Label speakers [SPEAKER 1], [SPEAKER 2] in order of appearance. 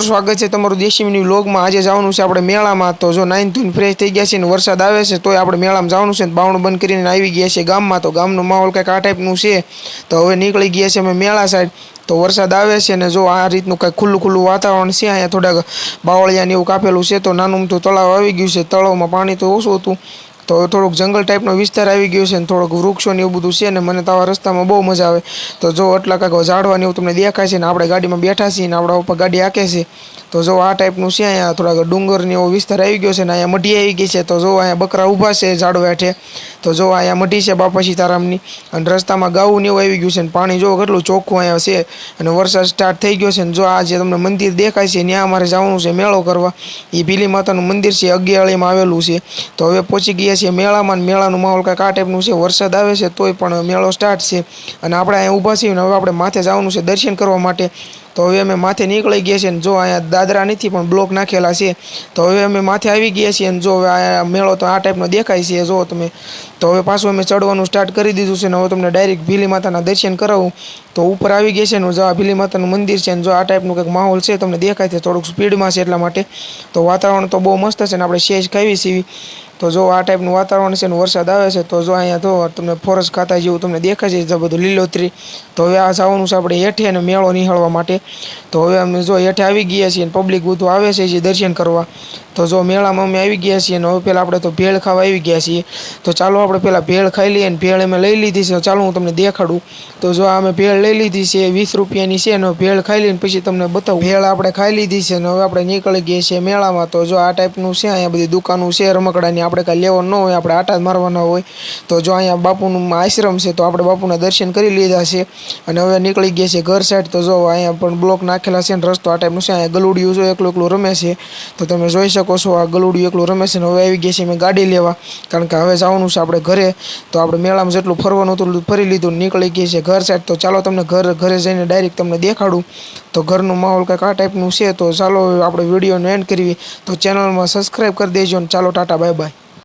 [SPEAKER 1] સ્વાગત છે તમારું દેશી મિની વ્લોગમાં। આજે જવાનું છે આપણે મેળામાં। તો જો નાઈન ધોઈને ફ્રેશ થઈ ગયા છે ને વરસાદ આવે છે તોય આપણે મેળામાં જવાનું છે। બાવણું બંધ કરીને આવી ગયા છે ગામમાં। તો ગામનો માહોલ કંઈક આ ટાઈપનું છે। તો હવે નીકળી ગયા છે અમે મેળા સાઈડ। તો વરસાદ આવે છે ને જો આ રીતનું કંઈક ખુલ્લું ખુલ્લું વાતાવરણ છે। અહીંયા થોડાક બાવળિયા ને એવું કાપેલું છે। તો નાનું મોટું તળાવ આવી ગયું છે। તળાવમાં પાણી તો ઓછું હતું। તો થોડુંક જંગલ ટાઈપનો વિસ્તાર આવી ગયો છે ને થોડુંક વૃક્ષો ને એવું બધું છે ને મને તો આવા રસ્તામાં બહુ મજા આવે। તો જો એટલા કાંઈક ઝાડવા ને એવું તમને દેખાય છે ને આપણે ગાડીમાં બેઠા છીએ ને આપણા ઉપર ગાડી હાકે છે। તો જો આ ટાઈપનું છે। અહીંયા થોડાક ડુંગર ને એવો વિસ્તાર આવી ગયો છે ને અહીંયા મઢી આવી ગઈ છે। તો જો અહીંયા બકરા ઊભા છે ઝાડવા હેઠે। તો જો અહીંયા મઢી છે બાપા સીતારામની અને રસ્તામાં ગાવું ને એવું આવી ગયું છે ને પાણી જો કેટલું ચોખ્ખું અહીંયા છે અને વરસાદ સ્ટાર્ટ થઈ ગયો છે ને જો આ જે તમને મંદિર દેખાય છે ત્યાં અમારે જવાનું છે મેળો કરવા। એ ભીલી માતાનું મંદિર છે અગિયાળીમાં આવેલું છે। તો હવે પહોંચી ગયા છીએ મેળામાં। મેળાનું માહોલ કાંઈક આ ટાઈપનું છે। વરસાદ આવે છે તોય પણ મેળો સ્ટાર્ટ છે અને આપણે અહીંયા ઊભા છીએ ને હવે આપણે માથે જવાનું છે દર્શન કરવા માટે। તો હવે અમે માથે નીકળી ગયા છીએ ને જો અહીંયા દાદરા નથી પણ બ્લોક નાખેલા છે। તો હવે અમે માથે આવી ગયા છીએ અને જો હવે આ મેળો તો આ ટાઈપનો દેખાય છે જો તમે। તો હવે પાછું અમે ચડવાનું સ્ટાર્ટ કરી દીધું છે ને હવે તમને ડાયરેક્ટ ભીલી માતાના દર્શન કરાવું। તો ઉપર આવી ગયા છે ને જો આ ભીલી માતાનું મંદિર છે ને જો આ ટાઈપનું કંઈક માહોલ છે તમને દેખાય છે। થોડુંક સ્પીડમાં છે એટલા માટે। તો વાતાવરણ તો બહુ મસ્ત છે ને આપણે શેષ ખાવી છીએ। તો જો આ ટાઈપનું વાતાવરણ છે ને વરસાદ આવે છે। તો જો અહીંયા તો તમને ફોરેસ્ટ ખાતા જેવું તમને દેખાય છે બધું લીલોતરી। તો હવે આ જવાનું છે આપણે હેઠે અને મેળો નિહાળવા માટે। તો હવે અમે જો હેઠે આવી ગયા છીએ પબ્લિક બધું આવે છે જે દર્શન કરવા। તો જો મેળામાં અમે આવી ગયા છીએ ને હવે પહેલાં આપણે તો ભેળ ખાવા આવી ગયા છીએ। તો ચાલો આપણે પહેલાં ભેળ ખાઈ લઈએ ને ભેળ અમે લઈ લીધી છે। ચાલો હું તમને દેખાડું। તો જો અમે ભેળ લઈ લીધી છે 20 રૂપિયાની છે ને ભેળ ખાઈ લઈને પછી તમને બતાવું। ભેળ આપણે ખાઈ લીધી છે ને હવે આપણે નીકળી ગયા છીએ મેળામાં। તો જો આ ટાઈપનું છે અહીંયા બધી દુકાનો છે રમકડાની। આપણે કાંઈ લેવાનું ન હોય આપણે આટા જ મારવાના હોય। તો જો અહીંયા બાપુનું આશ્રમ છે તો આપણે બાપુના દર્શન કરી લીધા છે અને હવે નીકળી ગયા છે ઘર સાઈડ। તો જો અહીંયા પણ બ્લોક નાખેલા છે ને રસ્તો આ ટાઈપનું છે। અહીંયા ગલુડિયું જો એકલું એકલું રમે છે। તો તમે જોઈ શકો છો આ ગલુડિયું એકલું રમે છે ને હવે આવી ગયા છે મેં ગાડી લેવા કારણ કે હવે જવાનું છે આપણે ઘરે। તો આપણે મેળામાં જેટલું ફરવાનું હતું ફરી લીધું નીકળી ગયા છે ઘર સાઈડ। તો ચાલો તમને ઘરે જઈને ડાયરેક્ટ તમને દેખાડું। તો ઘરનું માહોલ કંઈક આ ટાઈપનું છે। તો ચાલો આપણે વિડીયોને એન્ડ કરવી। તો ચેનલમાં સબસ્ક્રાઈબ કરી દેજો ને ચાલો ટાટા બાય બાય।